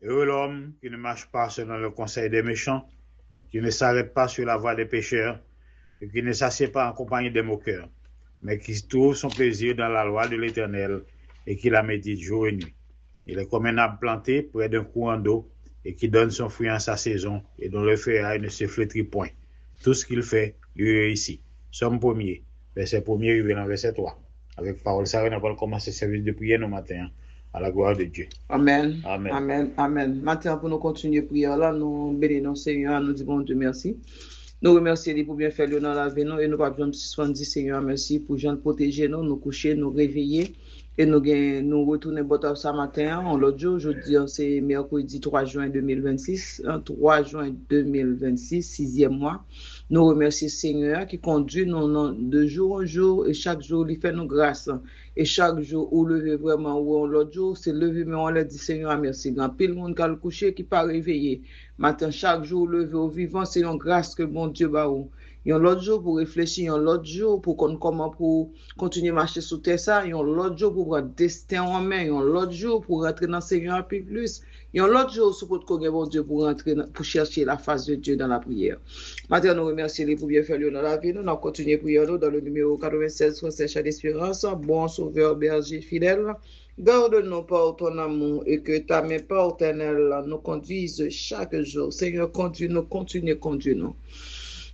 Heureux l'homme qui ne marche pas selon le conseil des méchants, qui ne s'arrête pas sur la voie des pécheurs, et qui ne s'assied pas en compagnie des moqueurs, mais qui trouve son plaisir dans la loi de l'Éternel et qui la médite jour et nuit. Il est comme un arbre planté près d'un courant d'eau et qui donne son fruit en sa saison et dont le feuillage ne se flétrit point. Tout ce qu'il fait lui réussit. Somme 1er, verset 1er, dans verset 3. Avec parole, ça, on va commencer le service de prière nos matins, à la gloire de Dieu. Amen. Amen. Amen. Amen. Maintenant, pour nous continuer prière là, nous bénissons Seigneur, nous disons Dieu merci. Nous remercions pour bien faire le dans la vie, nous, et nous pas besoin de suspendre, Seigneur, merci pour Jean protéger nous, nous coucher, nous réveiller. Et nous retourner bottom ça matin, l'autre jour, jeudi, c'est mercredi 3 juin 2026, 3 juin 2026, 6e mois. Nous remercions Seigneur qui conduit nous de jour en jour et chaque jour, il fait nous grâce. Et chaque jour, où lever vraiment, où l'autre jour, c'est lever, mais on leur dit Seigneur, merci. Grand pile monde qui a le coucher, qui pas réveillé. Matin, chaque jour, lever au vivant, c'est une grâce que bon Dieu va où. Il y a l'autre jour pour réfléchir, il y a l'autre jour pour comment pour continuer à marcher sous terre ça, il y a l'autre jour pour prendre destin en main, il y a l'autre jour pour rentrer dans le Seigneur un peu plus, il y a l'autre jour pour connaître bon Dieu pour rentrer pour chercher la face de Dieu dans la prière. Maintenant, nous remercions les pour bien faire dans la vie, nous allons continuer à prier dans le numéro 96 67 d'espérance, bon sauveur berger fidèle. Garde-nous par ton amour et que ta main paternelle nous conduise chaque jour. Seigneur, conduis-nous, conduis-nous.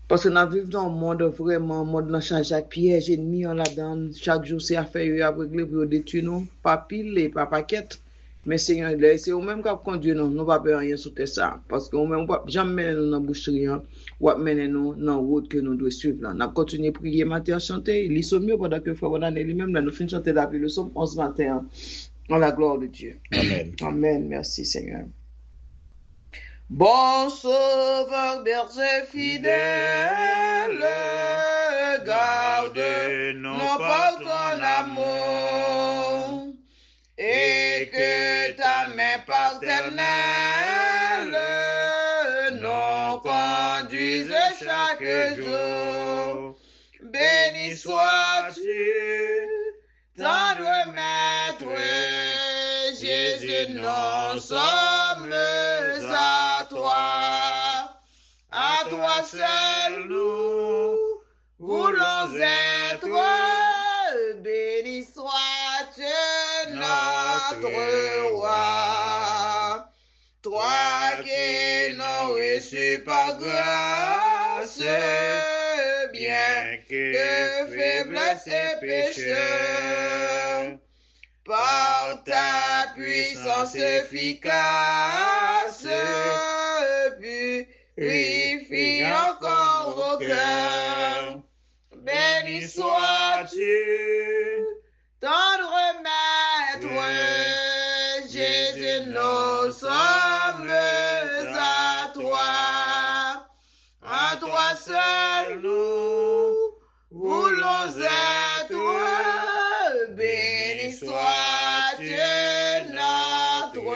Parce que nous vivons dans un monde vraiment, un monde dans chaque piège ennemi en là-dedans. Chaque jour, c'est affaire à régler pour détruire nous. Pas pile, pas paquette. Mais Seigneur, c'est au-même qui conduit nous. Nous ne pouvons pas rien sauter ça. Parce qu'on ne peut jamais nous dans la boucherie. Ou mener nous dans la route que nous devons suivre. Nous avons continué à prier matin, à chanter. Il est mieux pendant que Frère Bonane lui-même, nous finissons chanter la Bible, le psaume 11 matin. En la gloire de Dieu. Amen. Amen. Merci Seigneur. Bon sauveur, berger fidèle, garde-nous par ton amour, et que ta main paternelle nous conduise chaque jour. Béni sois-tu, tendre maître, Jésus, nous sommes à toi seul nous voulons être, béni sois-tu notre roi, toi qui nous reçus par grâce, bien que faiblesse et pécheur, par ta puissance efficace, purifie encore au cœur. Béni sois-tu, tendre maître, Jésus, nous sommes à toi seul nous voulons être, béni sois-tu notre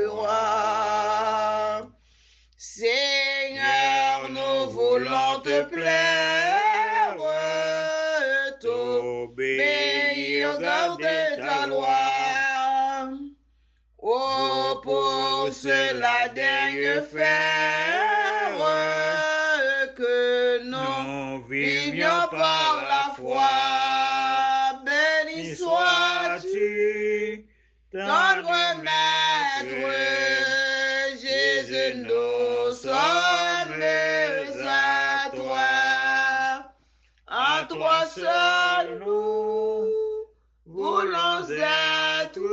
roi. Seigneur, nous voulons te plaire, t'obéir, garder ta loi. Oh, pour cela daigne faire que nous vivions par la foi. Béni sois-tu, tendre maître, Jésus, nous sommes à toi seul nous voulons être,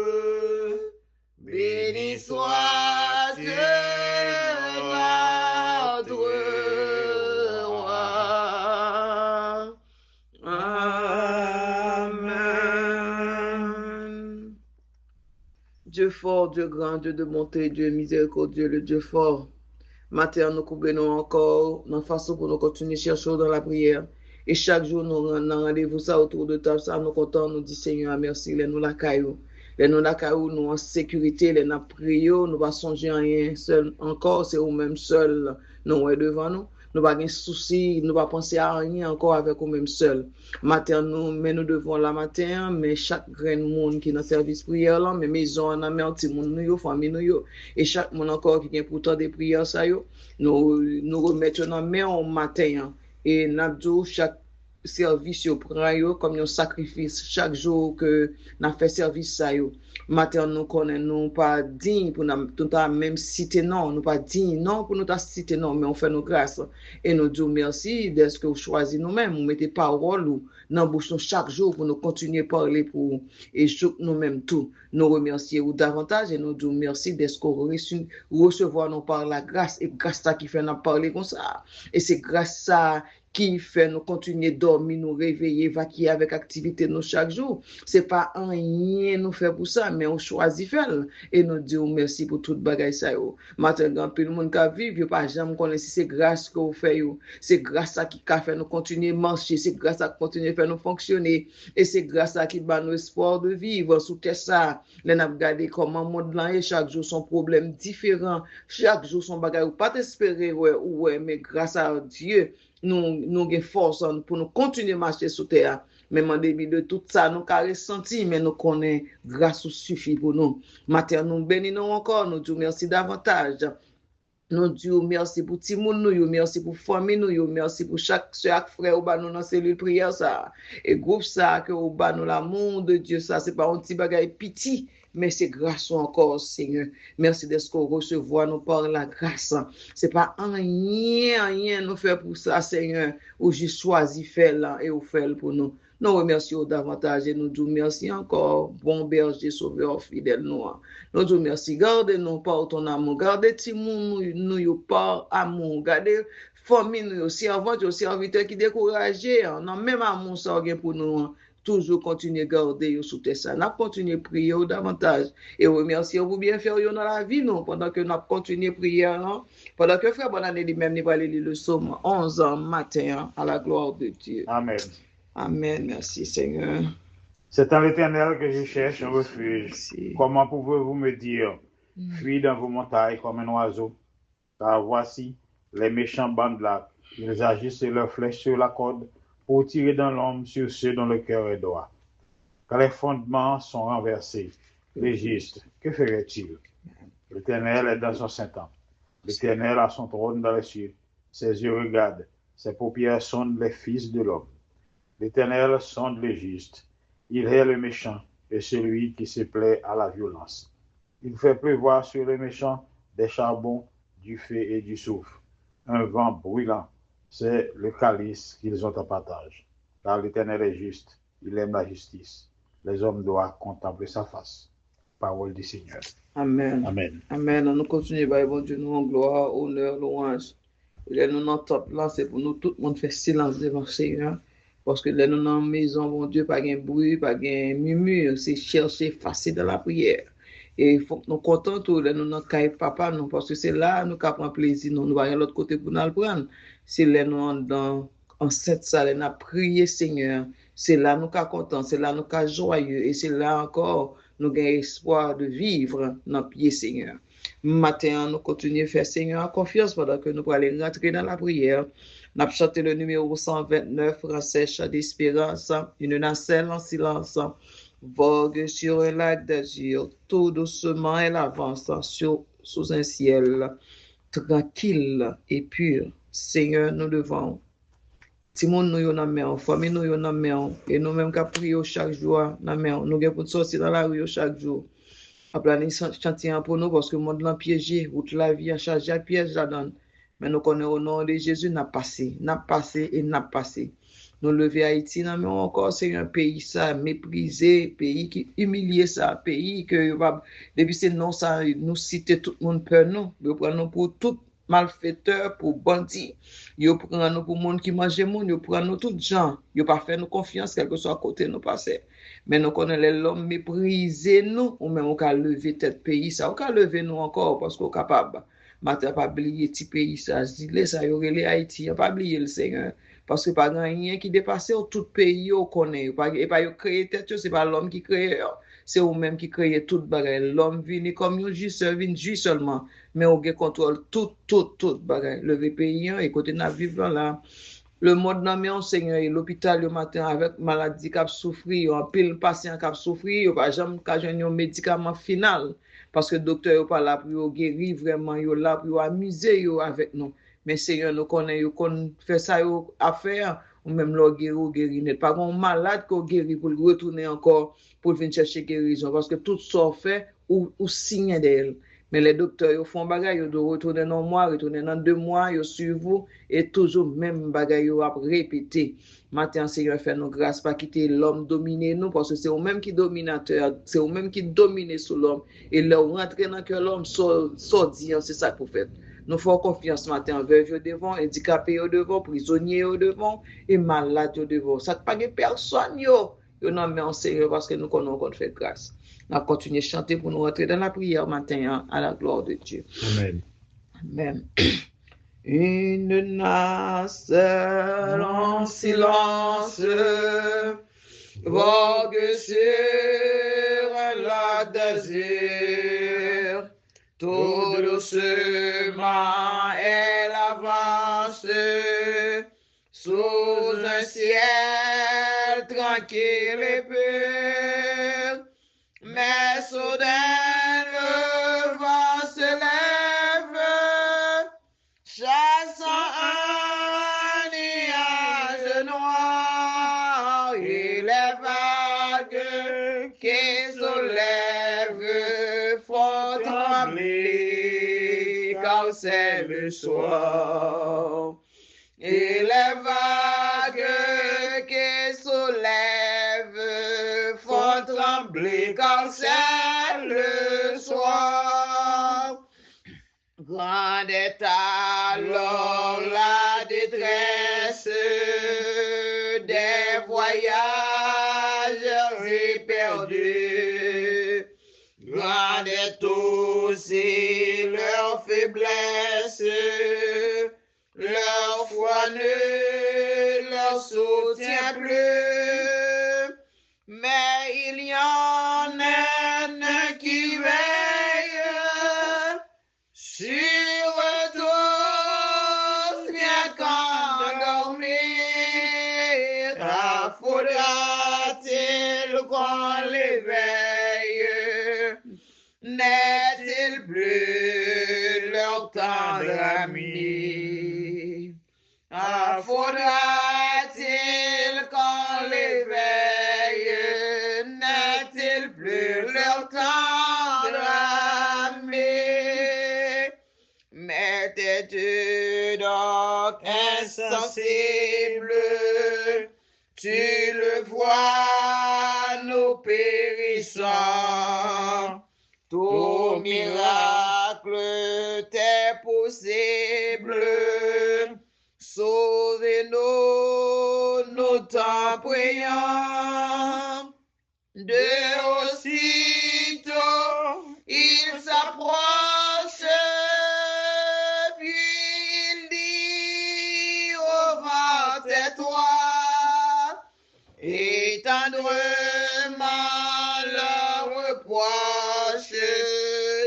béni sois-tu notre roi. Amen. Dieu fort, Dieu grand, Dieu de bonté, Dieu miséricordieux, le Dieu fort. Matin, nous couvrons encore dans façon pour nous continuer à chercher dans la prière. Et chaque jour, nous rendons rendez-vous ça autour de table, ça nous comptons, nous disons Seigneur, merci, les nous la caillou. Les nous la caillou, nous en sécurité, les nous prions, nous ne pas songer à rien seul encore, c'est nous-mêmes seuls, nous est devant nous. nous pas de soucis, nous pas penser à rien encore avec nous-mêmes seuls. Matin, mais nous devons la matin, mais chaque grain monde qui est dans le service prière là, mais maison, on a mis un petit monde, nous, famille, nous, et chaque monde encore qui vient pourtant des prières, ça, nous remettons dans main au matin, et nous chaque service yo prend yo comme un sacrifice chaque jour que n'a fait service ça yo matin nous connaît nous pas digne pour nous même citer non nous pas digne non pour nous ta citer non mais on fait nos grâces et nous disons merci d'être que vous choisi nous-mêmes vous mettez parole ou dans bouche chaque jour pour nous continuer parler pour et nous-mêmes tout nous remercier ou davantage et nous disons merci d'être qu'on recevoir nous par la grâce et grâce ça qui fait nous parler comme ça et c'est grâce ça qui fait nous continuer dormir, nous réveiller, vaquer avec activité nous chaque jour. C'est pas rien nous fait pour ça, mais on choisit faire et nous disons merci pour toute bagaille ça yo. Maintenant, tout le monde qui vit, pas jamais connaître si c'est grâce que vous faites yo. C'est grâce à qui fait nous continuer marcher, c'est grâce à continuer faire nous fonctionner et c'est grâce à qui bat nous espoir de vivre sous terre ça. Les n'a regardé comment monde là et chaque jour son problème différent, chaque jour son bagaille ou pas espérer ouais, mais grâce à Dieu nous avons force pour nous continuer à marcher sur terre. Même en début de tout ça, nous avons ressenti, mais nous connaissons grâce suffit pour nous. Matin, nous bénissons encore, nous disons merci davantage. Nous disons merci pour tout le monde, nous merci pour la famille, nous merci pour chaque frère ou nous dans la cellule prière. Ça. Et groupe ça, que nous l'amour de Dieu, ça, c'est pas un petit bagage petit. Mais c'est grâce encore, Seigneur. Merci de ce qu'on recevoir nous par la grâce. C'est pas rien nous faire pour ça, Seigneur, où j'ai choisi faire là et où faire pour nous. Nous remercions davantage et nous disons merci encore, bon berger, sauveur, fidèle noir. Nous disons merci, gardez-nous par ton amour, gardez Timon, nous par amour, gardez famille, nous, serviteurs qui découragés, non, même amour, ça pour nous. Toujours continuer à garder sous tes ça. Nous continuer à prier davantage. Et remercier vous bien faire dans la vie, non, pendant que nous continuons à prier, non? Pendant que frère Bonannée lui-même, il va aller le psaume 11 matin, à la gloire de Dieu. Amen. Amen. Merci, Seigneur. C'est à l'Éternel que je cherche un refuge. Merci. Comment pouvez-vous me dire, fuis dans vos montagnes comme un oiseau? Car voici, les méchants bandent là. Ils agissent leurs flèches sur la corde pour tirer dans l'homme sur ceux dont le cœur est droit. Quand les fondements sont renversés, les justes, que ferait-il? L'Éternel est dans son Saint-Temple. L'Éternel a son trône dans les cieux. Ses yeux regardent, ses paupières sondent les fils de l'homme. L'Éternel sonde les justes. Il hait le méchant et celui qui se plaît à la violence. Il fait pleuvoir sur les méchants des charbons, du feu et du soufre, un vent brûlant. C'est le calice qu'ils ont en partage. Car l'Éternel est juste, il aime la justice. Les hommes doivent contempler sa face. Parole du Seigneur. Amen. Amen. Amen. Nous continuons, bon Dieu, nous en gloire, honneur, louange. Nous dans top là, c'est pour nous, tout le monde fait silence devant le Seigneur. Parce que nous dans la maison, bon Dieu, pas de bruit, pas de murmure, c'est chercher facile dans la prière. Et il faut que nous contents tout, nous dans le papa, nous, parce que c'est là nous avons plaisir, nous allons à l'autre côté pour nous le prendre. C'est là nous dans en cette salle, nous prié Seigneur. C'est là nous sommes contents, c'est là nous sommes joyeux, et c'est là encore nous avons espoir de vivre dans le pied Seigneur. Matin, nous continuons à faire Seigneur en confiance pendant que nous allons rentrer dans la prière. Nous avons chanté le numéro 129, français, chant d'espérance, une nacelle en silence. Vogue sur un lac d'azur, tout doucement elle avance sous un ciel tranquille et pur. Seigneur, nous devons. Timon nous yon nan famille nous yon nan et nous même qu'à prier chaque jour nan nous gen pour sortir dans la rue chaque jour. A planer chantier pour nous parce que le monde l'a piégé, route la vie a chargé à piège la donne. Mais nous connaissons au nom de Jésus n'a passé et n'a passé. Nous lever Haïti nan mais encore c'est un pays ça méprisé, pays qui humilié ça, pays que depuis c'est non ça nous citer tout le monde peur nous, nous prendre pour tout malfaiteurs, pour bandits, ils prennent nous pour monde qui mange monde, ils prennent nous tout gens, ils pas faire nous confiance quel que soit côté nous passer. Mais nous connaissons l'homme méprisé nous, ou même on peut lever tête pays ça, on peut lever nous encore parce qu'on est capable. Matin pas oublier petit pays ça, dis ça y aurait les Haïti, pas oublier le Seigneur parce que pas rien qui dépasse tout pays on connaît, pas créer tête, c'est pas l'homme qui crée. c'est vous-même qui créez tout bagay. L'homme vini comme un jouisseur, vini jouir seulement, mais on contrôle tout bagay. Le pays, et côté n'a vivre là. Le monde nan men Seigneur, l'hôpital le matin avec maladie qui a souffri, un pile patient qui a souffri, yo pas jamais ka jwenn un médicament final parce que docteur yo pas là pour guérir vraiment, yo là pour amuser yo avec nous. Mais Seigneur, nous connaît yo kon fait ça yo affaire ou même leur guérir net pas un malade qu'on guérit pour retourner encore pour venir chercher guérison parce que tout ça fait ou signe d'elle. Mais les docteurs, ils font bagay, ils doivent retourner dans un mois, retourner dans 2 mois, ils suivent vous, et toujours même bagay, ils vont répéter. Maintenant, Seigneur, fait nos grâces, pas quitter l'homme dominer nous, parce que c'est eux-mêmes qui dominateur, c'est eux-mêmes qui dominent sur l'homme. Et là, on rentre dans que l'homme sorti, c'est ça pour faire. Nous faisons confiance matin envers eux devant, handicapés au devant, prisonniers au devant, et malades au devant. Ça ne pas personne, yo non, mais on Seigneur, parce que nous connaissons qu'on fait grâce. On va continuer à chanter pour nous rentrer dans la prière matin à la gloire de Dieu. Amen. Amen. Une nacelle en silence vogue sur un lac désert. Tout doucement elle avance sous un ciel tranquille et pur. Mais soudain le vent se lève, chassant un nuage noir, et les vagues qui soulèvent font trembler, car c'est le soir. Et les vagues qui soulèvent font trembler, car c'est le soir. Grande est alors la détresse des voyageurs éperdus. Grande est aussi leur faiblesse, leur foi ne leur soutient plus. Mais il y en a un qui veille sur tous, bien qu'endormis. Faudra-t-il qu'on l'éveille? N'est-il plus leur tendre ami? Faudra-t-il qu'on l'éveille? N'est-il plus leur tendre ami? Mais t'es-tu donc insensible? Tu le vois, nous périssons. Tout miracle t'est possible. Sauvez-nous, nous t'en prions. De aussitôt, il s'approche, puis il dit au vent, tais-toi, et tendrement leur reproche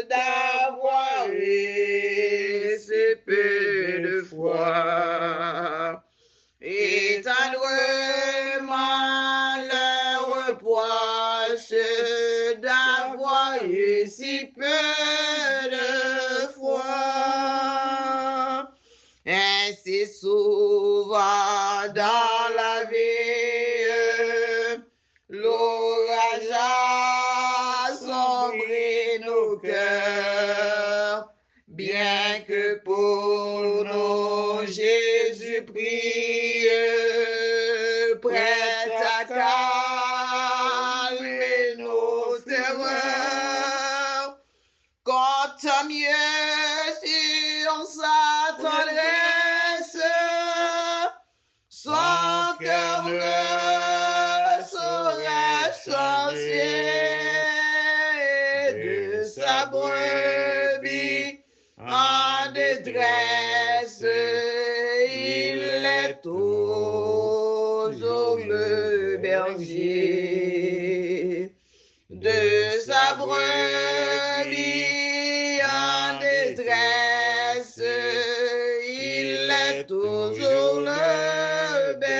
d'avoir eu si peu de foi. Et tendrement leur reproche d'avoir eu si peu de foi. Ainsi souvent dans la vie, l'orage a sombré nos cœurs, bien que pour nous Jésus prie, prêt à calmer nos terreurs. Compte mieux sur sa tendresse, son cœur ne saurait changer de sa brebis en détresse. Il est toujours le berger de est toujours le berger.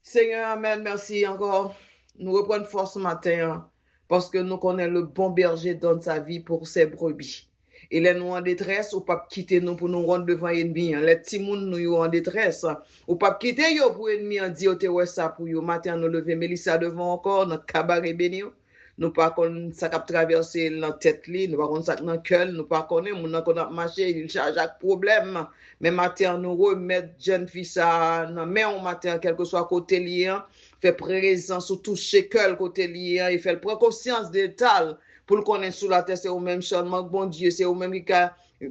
Seigneur, Amen, merci encore. Nous reprenons force ce matin parce que nous connaissons le bon berger donne sa vie pour ses brebis. Et les nous en détresse, ou pas quitter nous pour nous rendre devant l'ennemi. Les petits moun nous en détresse, ou pas quitter yo pour l'ennemi en dire te ouais ça pour yo. Matin nous lever Mélissa devant encore notre cabaret béni. Nous pas connaître ça qui traverser dans tête li, nous pas connaître ça dans cœur, nous pas connaître mon qu'on a marché, il charge avec problème. Mais matin nous remettre jeune fille ça dans main au matin quel que soit côté lien, fait présence ou toucher cœur côté lien et fait prendre conscience de tal pour le connaître sous la terre c'est au même chemin bon Dieu, c'est au même qui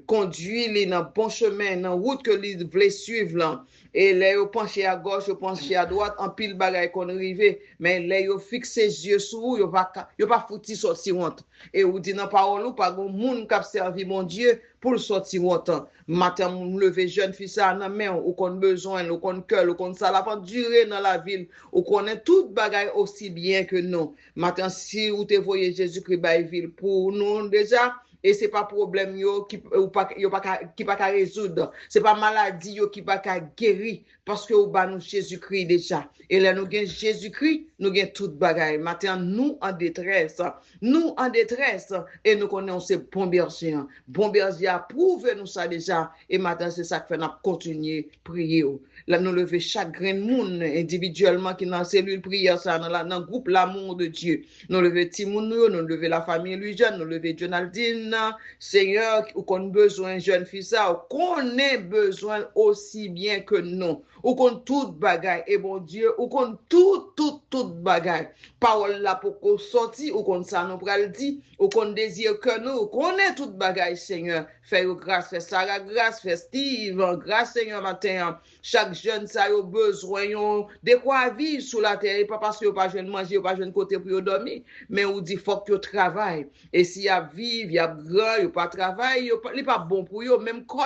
conduit li dans bon chemin, dans route que li voulait suivre là. Et là, yo penché à gauche, yo penché à droite, en pile bagay qu'on arrive, mais là, yo fixe ses yeux sur vous, yo pas fouti sorti honte. Et ou dit dans parole ou pas gon moun k'ap servi mon Dieu pour le sortir honte. Matin moun lever jeune fille ça nan main ou qu'on besoin, ou qu'on cœur, ou qu'on ça la pas durer dans la ville, ou qu'on est tout bagay aussi bien que nous. Matin si ou te voyez Jésus-Christ bay ville pour nous déjà. Et c'est pas problème yo qui pas résoudre, c'est pas maladie yo qui pas guérir parce que ou ba nous Jésus-Christ déjà. Et là nous gain Jésus-Christ, nous gain toute bagaille. Maintenant nous en détresse et nous connaissons ce bon berger. Bon berger a prouvé nous ça déjà et maintenant c'est ça que fait n'a continuer prier. Là nous lever chaque grain de monde individuellement qui dans cellule prière ça dans groupe l'amour de Dieu. Nous lever Timoun nous lever la famille lui jeune, nous lever Jonaldine. Seigneur, ou qu'on besoin jeune fille ça, ou qu'on ait besoin aussi bien que nous, ou qu'on tout bagaille, et bon Dieu, ou qu'on tout bagaille. Parole là pour qu'on sorti, ou qu'on ça nous pral dit, ou qu'on désire que nous, qu'on ait tout bagaille, Seigneur. Fais grâce, fais Sarah grâce, fais Steve, grâce Seigneur matin. Chaque jeune ça a besoin de quoi vivre sur la terre, et pas parce qu'il pas jeune manger, ou pas jeune côté pour dormir, mais on dit faut que tu travailles. Et s'il y a vivre, il y a grand, il pas travail, il pas bon pour eux, même quand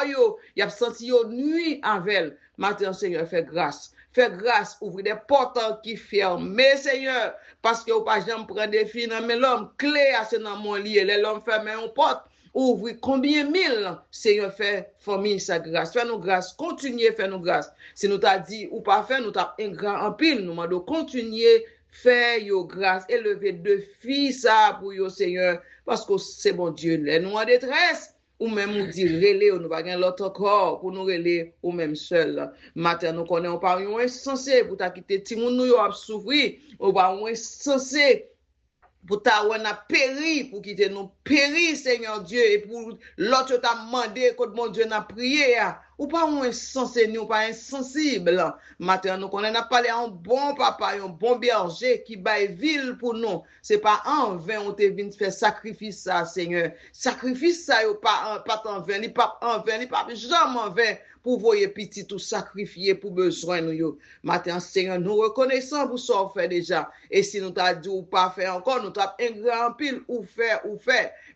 il a senti nuit avec. Maintenant Seigneur fait grâce. Fais grâce, ouvre des portes qui ferment. Mais Seigneur, parce que ou pas jamais prendre des filles, mais l'homme clé à ce dans mon lit, l'homme ferme une porte. Ouvre combien mille, Seigneur fait famille sa grâce. Fais-nous grâce, continuez faire nous grâce. Si nous t'a dit ou pas faire, nous t'a un grand en pile, nous m'avons continuer faire yo grâce, élever deux filles ça pour yo Seigneur, parce que c'est bon Dieu, les nous en détresse. Ou même nous dire relais, ou nous pas gagner l'autre corps pour nous relais ou même seul. Matin nous connaissons pas un insensé pour t'a quitter Timoun nous yo a souffrir, ou pas un insensé pour ta on a péri pour quitter nous péri Seigneur Dieu et pour l'autre t'a demandé que mon Dieu n'a prié ou pas un insensé ou pas insensible. Matin nous connaissons n'a parlé un bon papa un bon berger qui baille ville pour nous. C'est pas en vain on te vient faire sacrifice ça Seigneur. Sacrifice ça pas en vain, ni pas en vain, ni pas jamais en vain. Pour voyer petit tout sacrifier pour besoin nous yo. Matin Seigneur nous reconnaissons pour ça fait déjà et si nous t'a dit ou pas faire encore nous t'a un grand pile ou faire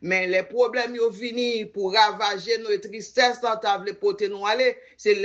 mais les problèmes yo vini pour ravager nos tristesses dans ta vle porter nous aller c'est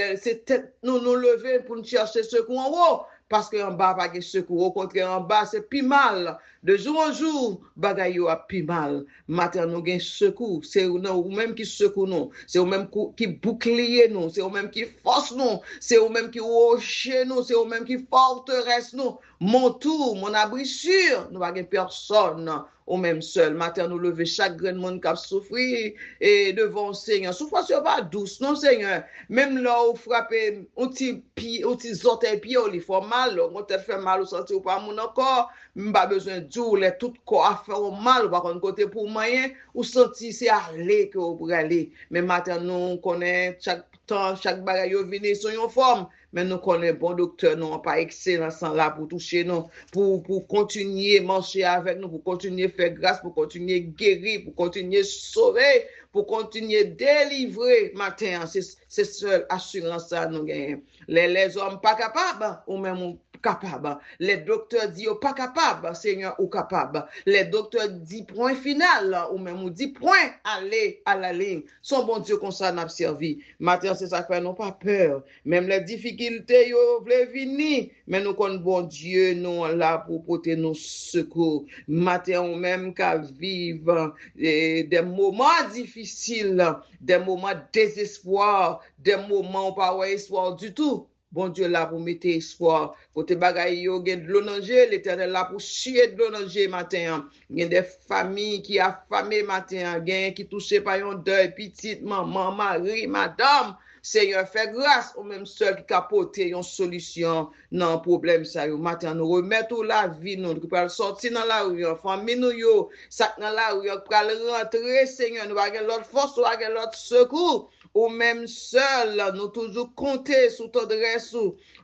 nous lever pour nous chercher secours en haut parce que en bas pas de secours au contraire en bas c'est plus mal de jour en jour bagay yo a plus mal matin nous gain secours c'est ou même qui secours nous c'est ou même qui bouclier nous c'est ou même qui force nous c'est ou même qui rocher nous c'est ou même qui forteresse nous mon tour mon abri sûr nous pas personne ou même seul. Matin, nous lever chaque grain de monde qui a souffert et devant le Seigneur. Souffrance n'est pas douce, non, Seigneur. Même là où frapper, on petit pied, on petit orteil pied, on lui fait mal, on te fait mal, on senti ou pas mon encore, pas besoin de dire, tout corps a fait mal, par contre, côté pour moyen, ou senti c'est aller que vous pouvez aller. Mais matin, nous connaissons chaque temps, chaque bagaille vient sur une forme. Mais nous connaissons bon docteur, nous pas excellent sans là pour toucher nous, pour continuer marcher avec nous, pour continuer faire grâce, pour continuer guérir, pour continuer sauver, pour continuer délivrer matin. C'est seule assurance ça nous gagnons. Les hommes pas capables, ou même capable. Les docteurs disent pas capable, Seigneur, ou capable. Les docteurs disent point final, ou même dit point aller à la ligne. Son bon Dieu qu'on s'en a servi. Matin, c'est ça que nous pas peur. Même les difficultés, yo vle venir, mais nous connaissons bon Dieu, nous là pour porter nos secours. Matin, ou même qu'à vivre des moments difficiles, des moments de désespoir, des moments où pas espoir du tout. Bon Dieu là pour mettre espoir. Côté bagaille yo gen de l'eau nanger, l'Éternel là pour chier de l'eau nanger matin. Gen des familles qui affamées matin, gen qui touché par un deuil petite maman, mari, madame. Seigneur fait grâce au même seul qui capote une solution dans problème ça yo matin nous remettre la vie nous qui peut sortir dans la rue famille nous yo ça dans la rue pour rentrer Seigneur nous pas l'autre force ou pas l'autre secours ou même seul, nous toujours compter sur ton adresse,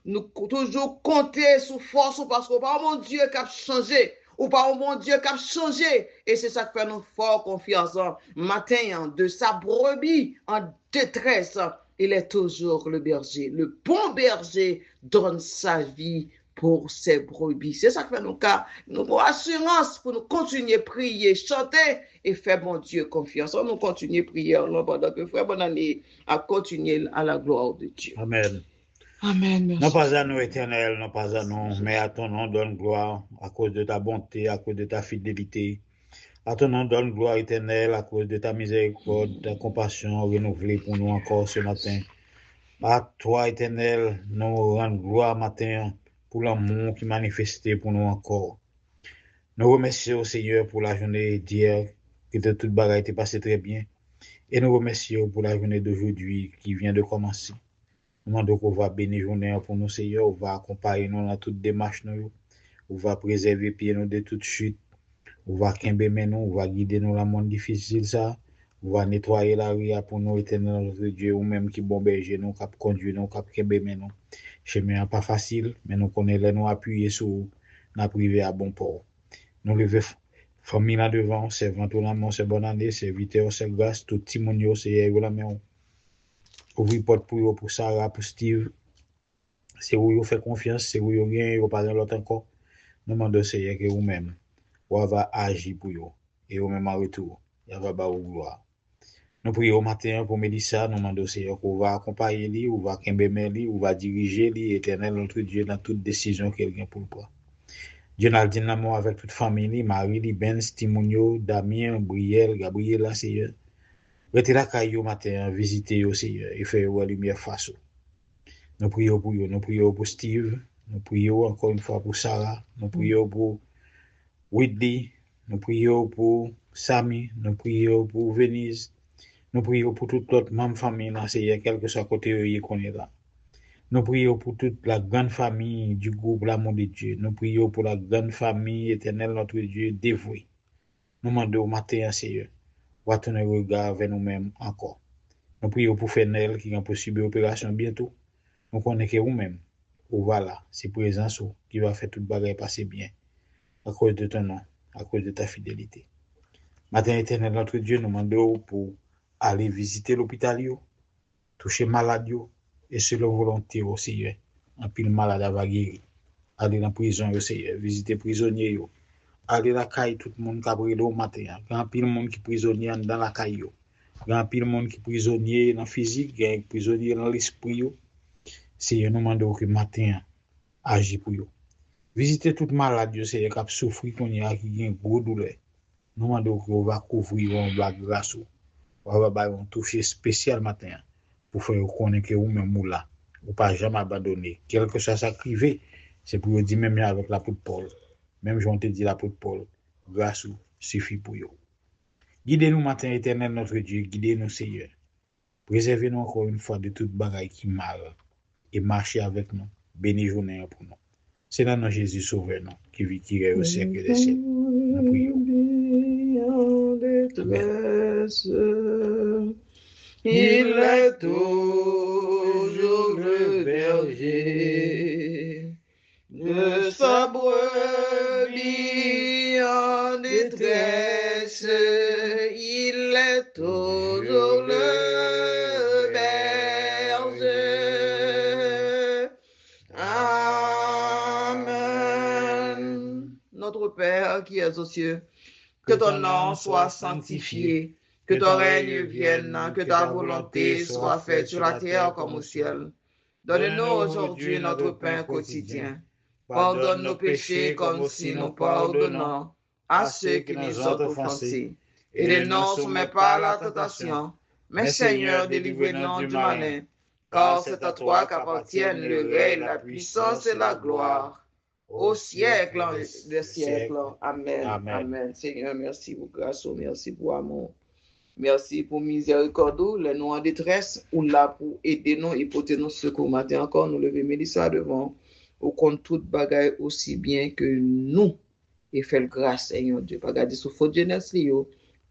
nous toujours compter sur force parce que pas mon Dieu qui a changé, ou pas mon Dieu qui a changé. Et c'est ça qui fait nous fort confiance. Matin, de sa brebis en détresse, il est toujours le berger. Le bon berger donne sa vie pour ses brebis. C'est ça qui fait nous avons assurance pour nous continuer à prier, chanter et faire mon Dieu confiance. On nous continue à prier pendant que frère bonne année à continuer à la gloire de Dieu. Amen. Amen. Merci. Non pas à nous, Éternel, non pas à nous, mais à ton nom donne gloire à cause de ta bonté, à cause de ta fidélité. À ton nom donne gloire, Éternel, à cause de ta miséricorde, ta compassion renouvelée pour nous encore ce matin. À toi, Éternel, nous rendons gloire matin pour l'amour qui manifesté pour nous encore. Nous remercions au Seigneur pour la journée d'hier, que toute bagaille était passée très bien. Et nous remercions pour la journée d'aujourd'hui qui vient de commencer. Nous demandons qu'on va bénir journée pour nous, Seigneur. On va accompagner nous dans toute démarche. On va préserver pieds nous de toute chute. On va quimber nous, on va guider nous dans le monde difficile ça. On va nettoyer la rue pour nous, Éternel notre Dieu, ou même qui bon berger nous, qui conduit nous, qui quimber nous. Chemin pas facile, mais nous connaissons nous appuyer sur la privée à bon port. Nous lever famille là devant, servant tout l'amour, c'est bonne année, serviteur, c'est grâce, tout petit monde, c'est la main. Ouvrir porte pour Sarah, pour Steve. C'est où vous fait confiance, c'est où vous gagnez, vous parlez l'autre encore. Nous demandons Seigneur que vous-même, vous va agir pour vous. Et vous-même en retour, il va vous gloire. Nous prions au matin pour Mélissa, nous demandons Seigneur qu'on va accompagner lui, ou va kembemer lui, ou va diriger lui, Éternel notre Dieu, dans toute décision qu'il vient pour le prendre. Dieu n'a dit l'amour avec toute famille, Marie, Ben, Stimonio, Damien, Brielle, Gabriela, Seigneur. Mettez la caillou matin, visitez au Seigneur et faites la lumière face. Nous prions pour vous, nous prions pour Steve, nous prions encore une fois pour Sarah, nous prions pour Whitney, nous prions pour Samy, nous prions pour Venise, nous prions pour toute l'autre même famille, Seigneur, quel que soit côté qu'on est là. Nous prions pour toute la grande famille du groupe L'amour de Dieu. Nous prions pour la grande famille éternelle, notre Dieu, dévouée. Nous demandons au matin, Seigneur, va tourner le regard vers nous-mêmes encore. Nous prions pour Fenel qui a possible opération bientôt. Nous connaissons que vous-même, ou voilà, c'est présence qui va faire toute bagaille passer bien. À cause de ton nom, à cause de ta fidélité. Matin éternel, notre Dieu, nous demandons pour aller visiter l'hôpital, toucher malade, et selon volonté au Seigneur, en pile malade à guérir. Aller dans la prison au Seigneur, visiter prisonniers, aller la caille tout le monde qui a brûlé au matin. Grand pile monde qui prisonnier dans la caille. Grand pile monde qui prisonnier dans le physique, grand prisonnier dans l'esprit. Seigneur, nous demandons que matin agit pour eux. Visiter toute malade, Seigneur, qui a souffert, qui a une gros douleur. Nous demandons qu'on va couvrir, on va grâce. On va toucher spécial matin pour faire connaître que vous-même là. Ou pas jamais abandonner. Quel que soit ça privé, c'est pour dire même avec l'apôtre Paul. Même j'en te dit l'apôtre Paul, grâce suffit pour eux. Guidez-nous matin éternel notre Dieu, guidez-nous Seigneur. Préservez-nous encore une fois de toute bagaille qui mal et marchez avec nous. Bénis journée pour nous. C'est dans notre Jésus Sauveur nous, qui vit qui est au siècle des siècles. Nous prions. Il est toujours le berger de sa brebis en détresse. Il est toujours le berger. Amen. Notre Père qui es aux cieux, que ton nom soit sanctifié. Que ton règne vienne, que ta volonté soit faite sur la terre comme au ciel. Donne-nous aujourd'hui notre pain quotidien. Pardonne nos péchés comme si nous pardonnons à ceux qui nous ont offensés. Et ne nous soumets pas à la tentation, mais Seigneur, délivre-nous du malin. Car c'est à toi qu'appartiennent le règne, la puissance et la gloire. Au siècle des siècles. Amen. Amen. Seigneur, merci pour grâce, merci pour amour. Merci pour miséricorde, les nous en détresse, ou là pour aider nous et porter nos secours. Matin encore, nous lever Mélissa devant, au compte toute bagaille aussi bien que nous, et fait grâce, Seigneur Dieu. Pas garder sous faute jeunesse,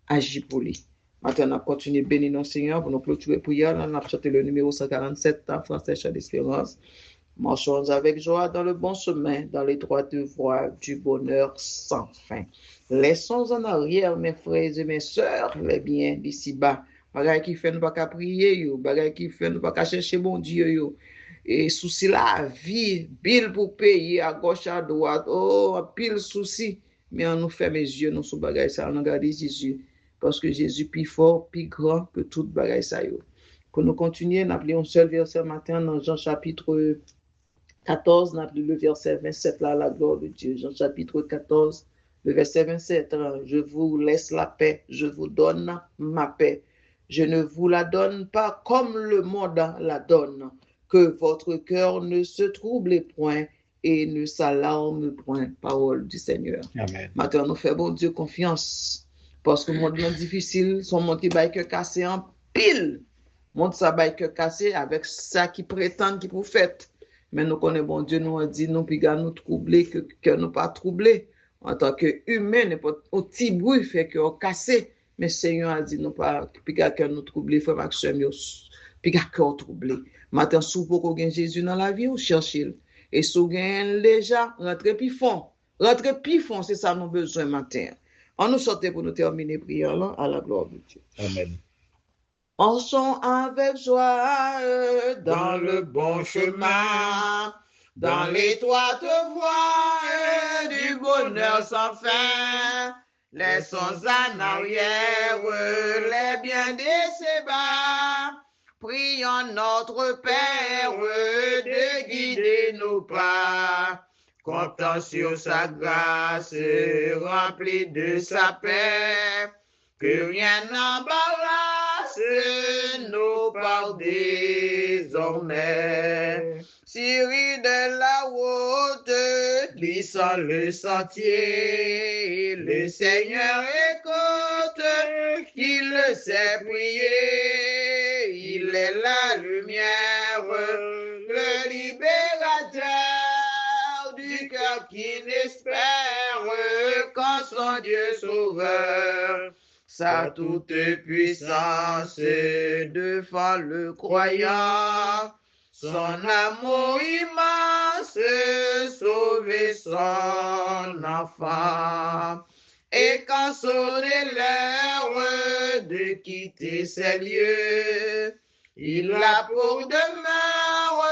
agis pour lui. Maintenant, on a continué à bénir nos Seigneur pour nous clôturer prière. On a chanté le numéro 147 en français, Chant d'espérance. Marchons avec joie dans le bon chemin, dans l'étroite voie du bonheur sans fin. Laissons en arrière, mes frères et mes sœurs, les biens d'ici-bas. Bagay qui fait nous pas qu'à prier, yo. Bagay qui fait nous pas qu'à chercher bon Dieu, yo. Et souci la vie, bill pour payer à gauche, à droite. Oh, pile souci. Mais on nous ferme les yeux, nous sous bagay ça, on regarde Jésus. Parce que Jésus plus fort, plus grand que tout bagay ça, yo. Pour nous continuer, nous appelons un seul verset matin dans Jean chapitre 14, nous appelons le verset 27 là, la gloire de Dieu. Jean chapitre 14. Le verset 27, je vous laisse la paix, je vous donne ma paix. Je ne vous la donne pas comme le monde la donne. Que votre cœur ne se trouble point et ne s'alarme point. Parole du Seigneur. Amen. Maintenant, nous faisons Dieu confiance. Parce que le monde est difficile, son monde qui va être cassé en pile. Le monde ça va être cassé avec ça qui prétend qu'il vous fait. Mais nous connaissons bon Dieu, nous a dit, nous ne nous troubler que nous pas troubler. En tant qu'humain, un petit bruit fait qu'on cassé. Mais Seigneur a dit, nous pas, puis quelqu'un nous troublé, frère Maxime, puis quelqu'un troublé. Maintenant, si vous avez Jésus dans la vie, vous cherchez. Et si vous avez déjà, rentrez plus fond. Rentrez plus fond, c'est ça nous besoin matin. On nous sortait pour nous terminer prière là, à la gloire de Dieu. Amen. Entrons avec joie dans le bon chemin. Dans l'étroite voie du bonheur sans fin, laissons en arrière les biens de ces-bas. Prions notre Père de guider nos pas. Comptons sur sa grâce remplie de sa paix. Que rien n'embarrasse nos pas désormais. Syrie de la route, glissant le sentier, le Seigneur écoute, il le sait prier, il est la lumière, le libérateur du cœur qui n'espère qu'en son Dieu sauveur. Sa toute puissance défend le croyant. Son amour immense sauver son enfant. Et quand sonne l'heure de quitter ces lieux, il a pour demeure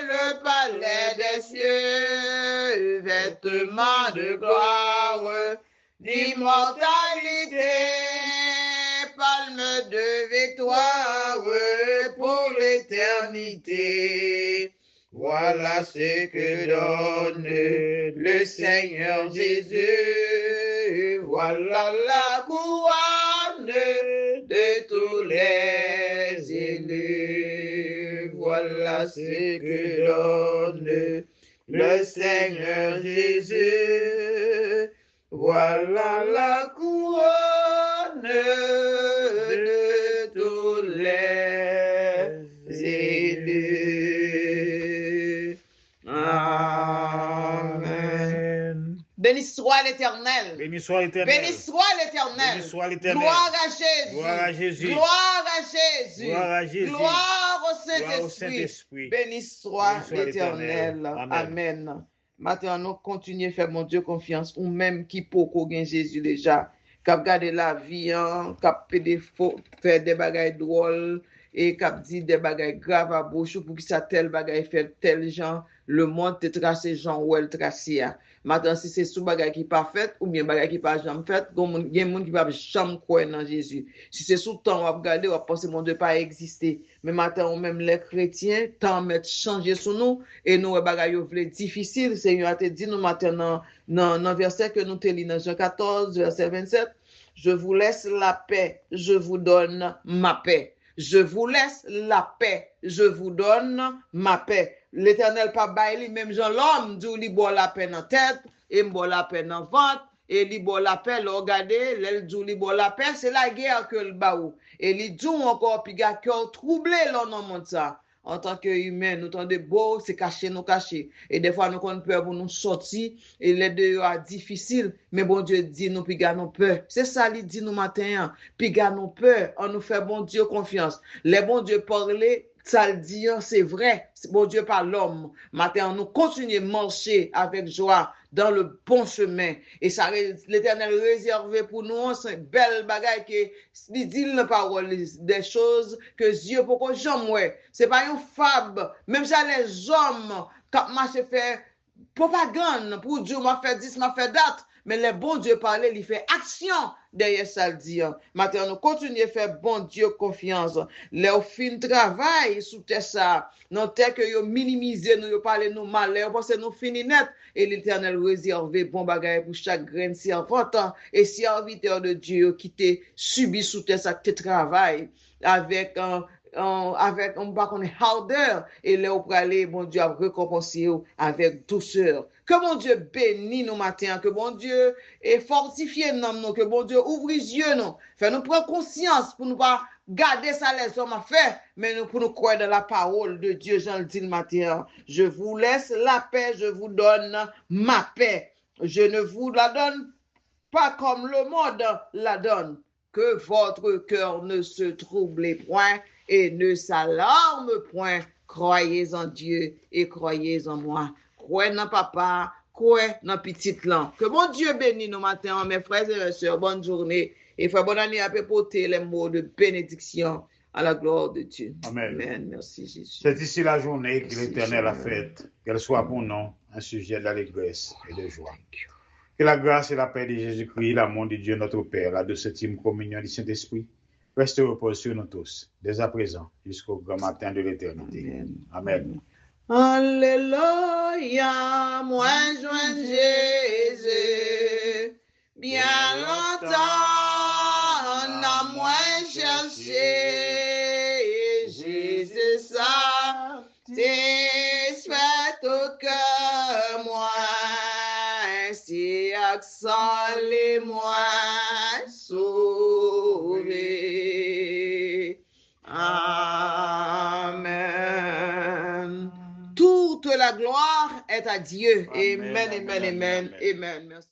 le palais des cieux, vêtements de gloire, d'immortalité, palme de victoire pour l'éternité. Voilà ce que donne le Seigneur Jésus. Voilà la couronne de tous les élus. Voilà ce que donne le Seigneur Jésus. Voilà la couronne de tous les élus. Amen. Béni soit l'Éternel. Béni soit l'Éternel. Béni soit l'Éternel. Béni soit l'Éternel. Gloire à Jésus. Gloire à Jésus. Gloire à Jésus. Gloire à Jésus. Gloire au Gloire au Saint-Esprit. Saint-Esprit. Béni soit l'Éternel. l'Éternel. Amen. Maintenant, nous continuons à faire mon Dieu confiance, ou même qui peut gagner Jésus déjà, qui a gardé la vie, qui a fait des bagailles drôles, et qui a dit des bagailles graves à bouche, pour que ça tel bagaille fait tel genre, le monde te tracé genre ou elle tracé. Maintenant, si c'est sous bagaille qui pas fait, ou bien bagaille qui pas jamais fait, il y a des gens qui pas jamais croire dans Jésus. Si c'est sous temps, on va regarder, on va penser mon Dieu pas exister. Mais maintenant, même les chrétiens, tant mettre changer sur nous, et nous, bagaille difficile, Seigneur a te dit nous maintenant, dans verset que nous te lisons dans Jean 14, verset 27, je vous laisse la paix, je vous donne ma paix. Je vous laisse la paix, je vous donne ma paix. L'Éternel pas bail même Jean l'homme dit li bo la paix dans tête et bo la paix dans ventre et li bo la paix le regarder l'el dit li bo la paix c'est la guerre que le baou et li dit encore puis gars cœur troublé là dans monde ça. En tant qu'humain, nous sommes beaux, c'est caché, nous cacher. Et des fois, nous avons peur pour nous sortir. Et les deux sont difficiles. Mais bon Dieu dit nous, puis gardons peur. C'est ça, il dit nous matin. Puis gardons peur. On nous fait bon Dieu confiance. Les bon Dieu parler, ça le dit, c'est vrai. Bon Dieu par l'homme. Matin, nous continuons à marcher avec joie dans le bon chemin. Et ça, l'Éternel réservé pour nous, c'est une belle bagaille qui dit la parole, des choses que Dieu pourquoi jamais. C'est pas une fable. Même ça, les hommes, quand moi je fais propagande pour Dieu, m'a fait 10, m'a fait date. Mais le bon Dieu parlait, il fait action derrière ça le dit. Maintenant, nous continuons à faire bon Dieu confiance. Les fin travail sous ça. Non, tel que vous minimisez, nous parlez nous mal, parce que nous finissons net. Et l'Éternel réservé bon bagage pour chaque graine servante et serviteur de Dieu qui t'a subi sous ça que travail avec avec on va connaître hardeur et là on aller bon Dieu a récompensé avec douceur. Que bon Dieu bénisse nous matin, que bon Dieu est fortifié nous, que bon Dieu ouvre les yeux nous, fait nous prendre conscience pour nous pas garder ça les hommes à faire, mais nous pour nous croire dans la parole de Dieu, Jean le dit le matin. Je vous laisse la paix, je vous donne ma paix. Je ne vous la donne pas comme le monde la donne. Que votre cœur ne se trouble point et ne s'alarme point. Croyez en Dieu et croyez en moi. Croyez dans papa, croyez dans petit lan. Que bon Dieu bénisse nos matins, mes frères et mes sœurs. Bonne journée. Et frère, bonne année à porter les mots de bénédiction à la gloire de Dieu. Amen. Amen. Merci Jésus. C'est ici la journée que l'Éternel a faite. Qu'elle soit pour nous un sujet d'allégresse et de joie. Que la grâce et la paix de Jésus-Christ, l'amour de Dieu notre Père, la 2e communion du Saint-Esprit, reste repose sur nous tous, dès à présent, jusqu'au grand matin de l'éternité. Amen. Alléluia, moi joins Jésus, bien longtemps, on a moins cherché, Jésus ça, satisfait au cœur, moi, si accent les moins sauvés. Amen. Toute la gloire est à Dieu. Amen, amen, amen, amen. Merci.